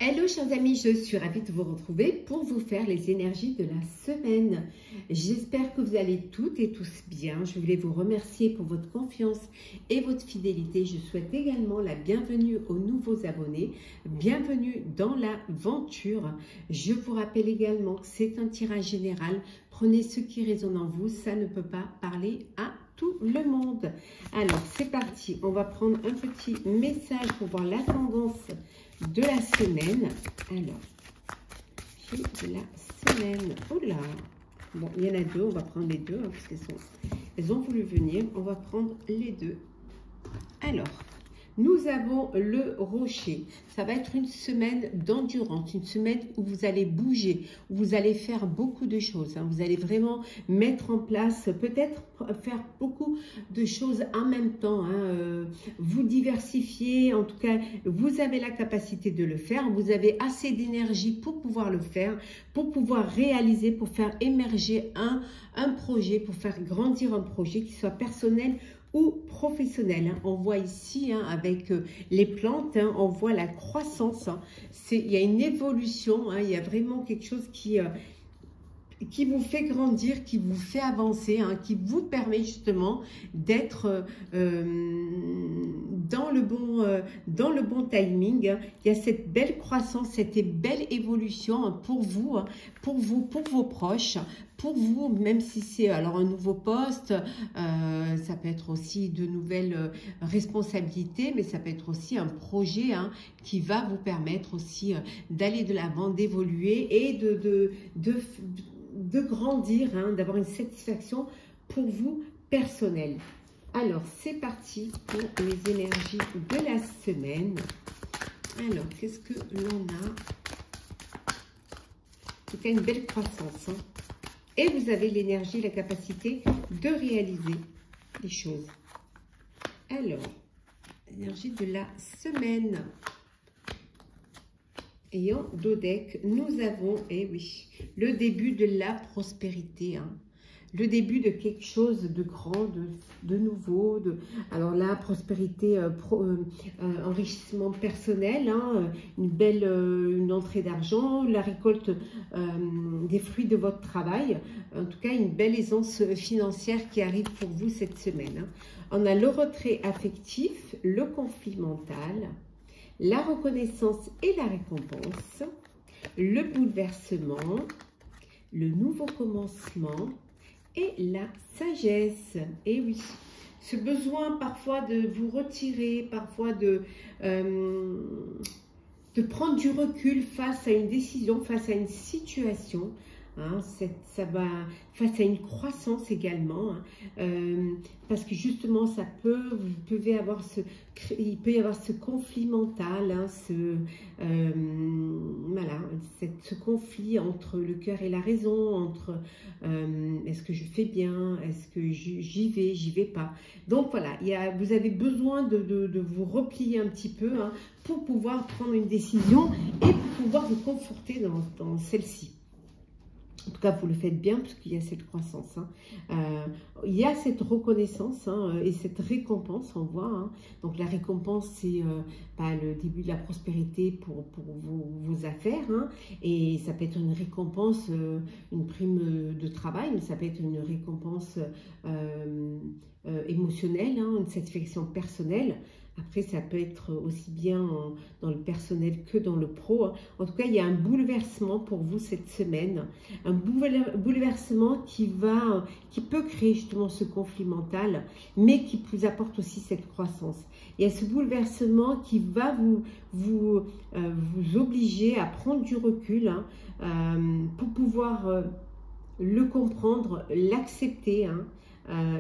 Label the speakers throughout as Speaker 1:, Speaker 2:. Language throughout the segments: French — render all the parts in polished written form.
Speaker 1: Hello chers amis, je suis ravie de vous retrouver pour vous faire les énergies de la semaine. J'espère que vous allez toutes et tous bien. Je voulais vous remercier pour votre confiance et votre fidélité. Je souhaite également la bienvenue aux nouveaux abonnés. Bienvenue dans l'aventure. Je vous rappelle également que c'est un tirage général. Prenez ce qui résonne en vous, ça ne peut pas parler à tout le monde. Alors c'est parti, on va prendre un petit message pour voir la tendance de la semaine. Alors, de la semaine. Oh là! Bon, il y en a deux, on va prendre les deux, hein, parce qu'elles ont voulu venir. On va prendre les deux. Alors, nous avons le rocher. Ça va être une semaine d'endurance, une semaine où vous allez bouger, où vous allez faire beaucoup de choses. Hein. Vous allez vraiment mettre en place, peut-être faire beaucoup de choses en même temps. Hein. Vous diversifier, en tout cas, vous avez la capacité de le faire. Vous avez assez d'énergie pour pouvoir le faire, pour pouvoir réaliser, pour faire émerger un projet, pour faire grandir un projet qui soit personnel ou professionnel. On voit ici avec les plantes, on voit la croissance. Il y a une évolution, il y a vraiment quelque chose qui vous fait grandir, qui vous fait avancer, qui vous permet justement d'être dans le bon timing. Il y a cette belle croissance, cette belle évolution pour vous, pour vos proches, pour vous, même si c'est alors un nouveau poste, ça peut être aussi de nouvelles responsabilités, mais ça peut être aussi un projet qui va vous permettre aussi d'aller de l'avant, d'évoluer et de grandir, d'avoir une satisfaction pour vous personnelle. Alors, c'est parti pour les énergies de la semaine. Alors, qu'est-ce que l'on a? C'est une belle croissance. Et vous avez l'énergie, la capacité de réaliser les choses. Alors, l'énergie de la semaine. Et en dos deck, nous avons, oui, le début de la prospérité. Le début de quelque chose de grand, de nouveau. Alors là, prospérité, enrichissement personnel, une entrée d'argent, la récolte des fruits de votre travail. En tout cas, une belle aisance financière qui arrive pour vous cette semaine. On a le retrait affectif, le conflit mental, la reconnaissance et la récompense, le bouleversement, le nouveau commencement et la sagesse. Et oui, ce besoin parfois de vous retirer, parfois de prendre du recul face à une décision, face à une situation. Ça va face à une croissance également, parce que justement il peut y avoir ce conflit mental, ce conflit entre le cœur et la raison, entre est-ce que je fais bien, est-ce que j'y vais pas. Donc voilà, vous avez besoin de vous replier un petit peu pour pouvoir prendre une décision et pour pouvoir vous conforter dans celle-ci. En tout cas, vous le faites bien parce qu'il y a cette croissance. Il y a cette reconnaissance et cette récompense, on voit. Donc, la récompense, c'est le début de la prospérité pour vos affaires. Et ça peut être une récompense, une prime de travail, mais ça peut être une récompense émotionnelle, une satisfaction personnelle. Après, ça peut être aussi bien dans le personnel que dans le pro. En tout cas, il y a un bouleversement pour vous cette semaine. Un bouleversement qui peut créer justement ce conflit mental, mais qui vous apporte aussi cette croissance. Il y a ce bouleversement qui va vous obliger à prendre du recul pour pouvoir le comprendre, l'accepter,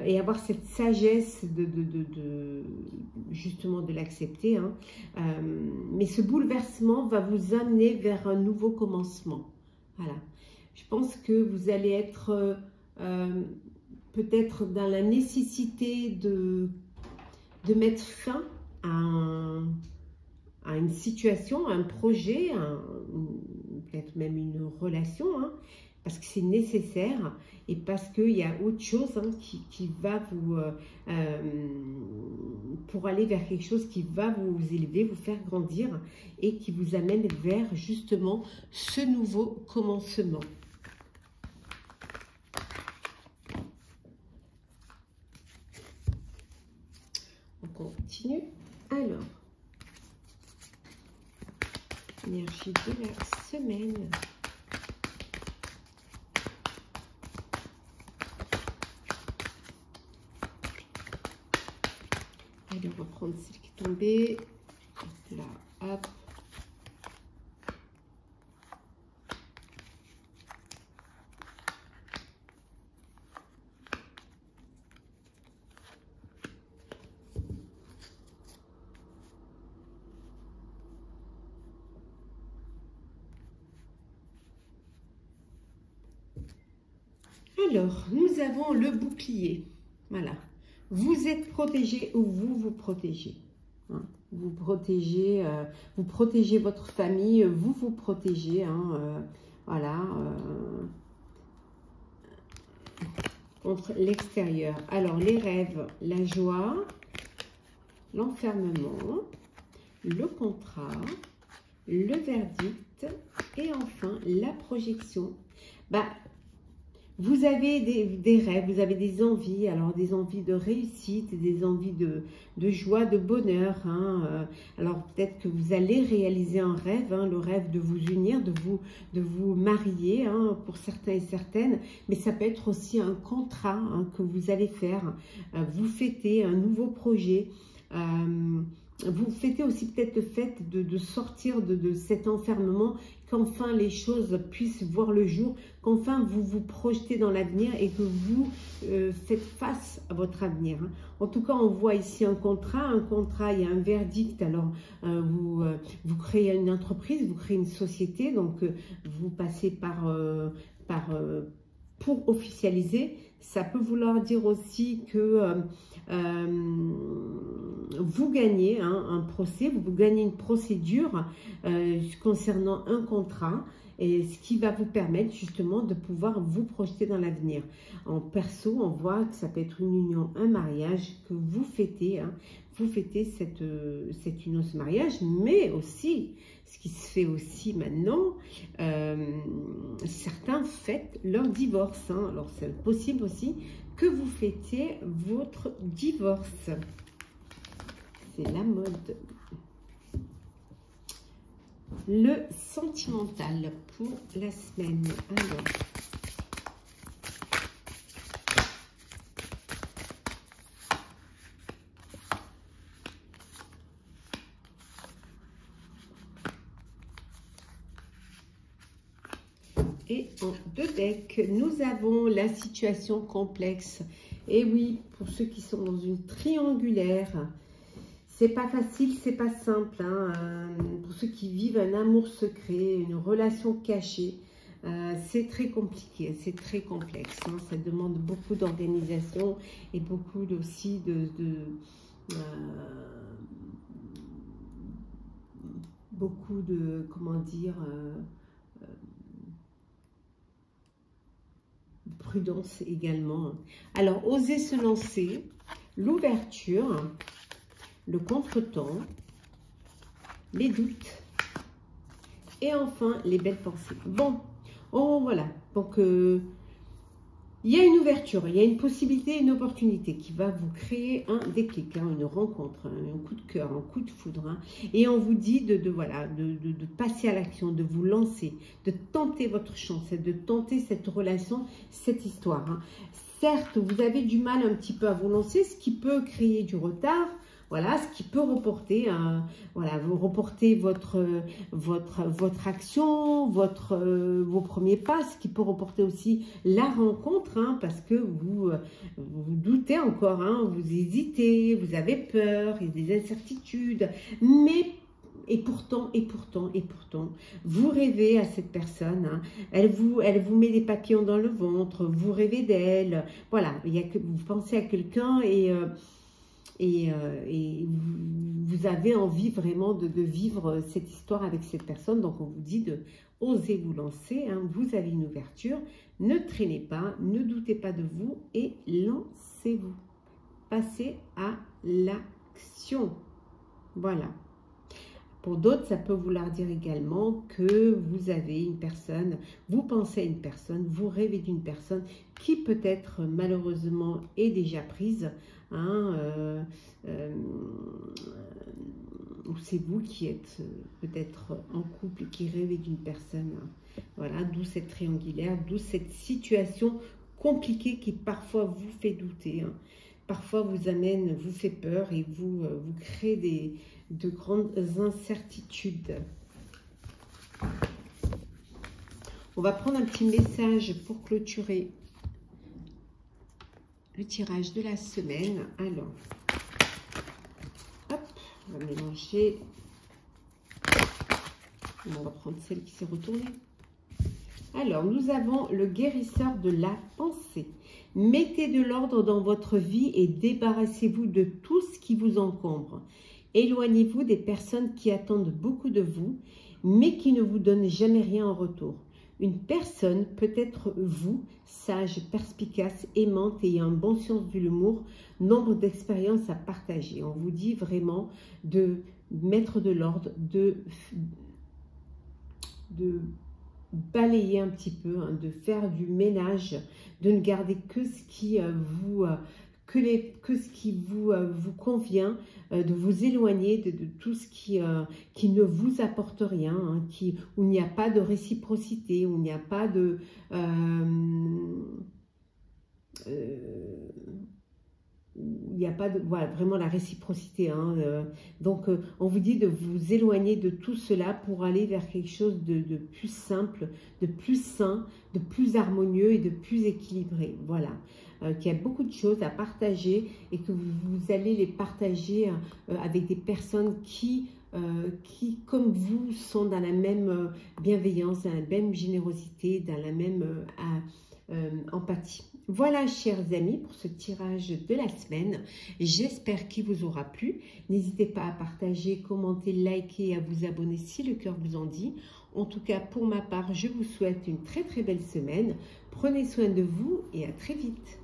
Speaker 1: et avoir cette sagesse justement de l'accepter. Mais ce bouleversement va vous amener vers un nouveau commencement. Voilà. Je pense que vous allez être peut-être dans la nécessité de mettre fin à une situation, à un projet, peut-être même une relation, parce que c'est nécessaire et parce qu'il y a autre chose hein, qui va vous... pour aller vers quelque chose qui va vous élever, vous faire grandir et qui vous amène vers justement ce nouveau commencement. On continue. Alors, énergie de la semaine. Allez, on va prendre celle qui est tombée. Là, hop. Alors, nous avons le bouclier. Voilà. Vous êtes protégé ou vous vous protégez. Hein. Vous protégez votre famille, vous vous protégez. Hein, voilà. Contre l'extérieur. Alors, les rêves, la joie, l'enfermement, le contrat, le verdict et enfin la projection. Bah, vous avez des rêves, vous avez des envies, alors des envies de réussite, des envies de joie, de bonheur. Hein. Alors peut-être que vous allez réaliser un rêve, hein, le rêve de vous unir, de vous marier, hein, pour certains et certaines, mais ça peut être aussi un contrat hein, que vous allez faire. Vous fêtez un nouveau projet. Vous fêtez aussi peut-être le fait de sortir de cet enfermement, qu'enfin les choses puissent voir le jour, qu'enfin vous vous projetez dans l'avenir et que vous faites face à votre avenir. Hein. En tout cas, on voit ici un contrat, il y a un verdict. Alors, vous créez une entreprise, vous créez une société, donc vous passez pour officialiser. Ça peut vouloir dire aussi que vous gagnez hein, un procès, vous gagnez une procédure concernant un contrat, et ce qui va vous permettre justement de pouvoir vous projeter dans l'avenir. En perso, on voit que ça peut être une union, un mariage que vous fêtez. Hein, vous fêtez cette union, ce mariage, mais aussi, ce qui se fait aussi maintenant, certains fêtent leur divorce. Hein. Alors, c'est possible aussi que vous fêtiez votre divorce. C'est la mode. Le sentimental pour la semaine. Alors, et en deux decks, nous avons la situation complexe. Et oui, pour ceux qui sont dans une triangulaire, c'est pas facile, c'est pas simple. Hein. Pour ceux qui vivent un amour secret, une relation cachée, c'est très compliqué, c'est très complexe. Hein. Ça demande beaucoup d'organisation et beaucoup aussi beaucoup de, comment dire, prudence également. Alors, oser se lancer, l'ouverture, le contretemps, les doutes et enfin les belles pensées. Bon, voilà. Donc, il y a une ouverture, il y a une possibilité, une opportunité qui va vous créer un déclic, hein, une rencontre, un coup de cœur, un coup de foudre. Hein, et on vous dit de passer à l'action, de vous lancer, de tenter votre chance, de tenter cette relation, cette histoire. Hein. Certes, vous avez du mal un petit peu à vous lancer, ce qui peut créer du retard. Voilà, ce qui peut reporter, voilà, vous reportez votre action, vos premiers pas, ce qui peut reporter aussi la rencontre, hein, parce que vous doutez encore, hein, vous hésitez, vous avez peur, il y a des incertitudes, mais et pourtant, vous rêvez à cette personne, hein, elle vous met des papillons dans le ventre, vous rêvez d'elle, voilà, vous pensez à quelqu'un et et vous avez envie vraiment de vivre cette histoire avec cette personne. Donc on vous dit de oser vous lancer, hein. Vous avez une ouverture, ne traînez pas, ne doutez pas de vous et lancez-vous. Passez à l'action. Voilà. Pour d'autres, ça peut vouloir dire également que vous avez une personne, vous pensez à une personne, vous rêvez d'une personne qui peut-être malheureusement est déjà prise, hein, ou c'est vous qui êtes peut-être en couple et qui rêvez d'une personne. Hein. Voilà, d'où cette triangulaire, d'où cette situation compliquée qui parfois vous fait douter, hein. Parfois vous amène, vous fait peur et vous crée de grandes incertitudes. On va prendre un petit message pour clôturer le tirage de la semaine. Alors, hop, on va mélanger. On va prendre celle qui s'est retournée. Alors, nous avons le guérisseur de la pensée. Mettez de l'ordre dans votre vie et débarrassez-vous de tout ce qui vous encombre. Éloignez-vous des personnes qui attendent beaucoup de vous, mais qui ne vous donnent jamais rien en retour. Une personne peut être vous, sage, perspicace, aimante, ayant un bon sens de l'humour, nombre d'expériences à partager. On vous dit vraiment de mettre de l'ordre, de balayer un petit peu, hein, de faire du ménage, de ne garder que ce qui vous convient, de vous éloigner de tout ce qui ne vous apporte rien, hein, où il n'y a pas de réciprocité, où il n'y a pas de voilà, vraiment la réciprocité, hein, donc on vous dit de vous éloigner de tout cela pour aller vers quelque chose de plus simple, de plus sain, de plus harmonieux et de plus équilibré. Voilà, qu'il y a beaucoup de choses à partager et que vous allez les partager avec des personnes qui, comme vous, sont dans la même bienveillance, dans la même générosité, dans la même empathie. Voilà, chers amis, pour ce tirage de la semaine. J'espère qu'il vous aura plu. N'hésitez pas à partager, commenter, liker et à vous abonner si le cœur vous en dit. En tout cas, pour ma part, je vous souhaite une très très belle semaine. Prenez soin de vous et à très vite.